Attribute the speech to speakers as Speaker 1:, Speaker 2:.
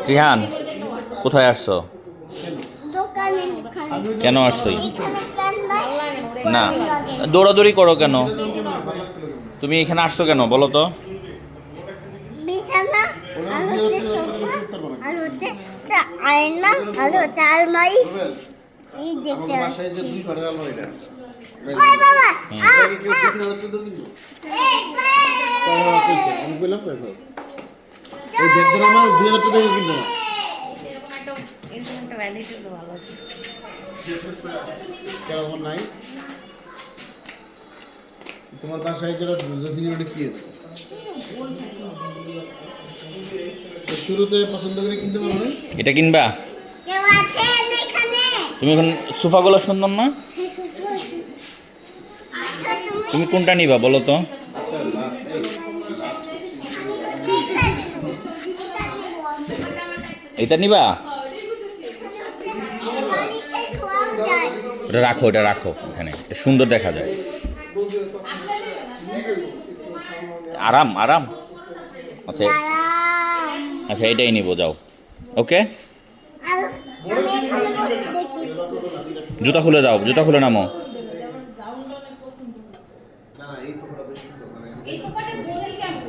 Speaker 1: রিহান কোথায় আসছো? কেন আসছো? না দৌড়াদৌড়ি করো কেন? তুমি এখানে আসছো কেন বলো তো?
Speaker 2: বিছানা আর হচ্ছে সোফা আর হচ্ছে আয়না আর হচ্ছে আলমারি এই দেখতে আসছে। ওই বাবা
Speaker 3: আমি কইলাম এই দেখবেন আমার 2000 টাকা কিনতে না
Speaker 2: এরকম একটা ভ্যানিটি তো ভালো আছে
Speaker 3: কেমন নাই তোমার বাসায় যেটা বুঝেছি ওটা কি শুরুতে পছন্দ করে কিনতে পারো না
Speaker 1: এটা কিনবা?
Speaker 2: কেউ আছে এখানে?
Speaker 1: তুমি এখন সোফাগুলো সুন্দর না?
Speaker 2: আচ্ছা
Speaker 1: তুমি কোনটা নিবা বলো তো? এটা নিবা? এটা রাখো এখানে সুন্দর দেখা যায়। আরাম আরাম আচ্ছা আচ্ছা এটাই নিবো যাও। ওকে জুতা খুলে যাও, জুতা খুলে নামো।
Speaker 3: না এই সোফাটা বেশ সুন্দর মানে
Speaker 4: এই তো পারে বসে কেমন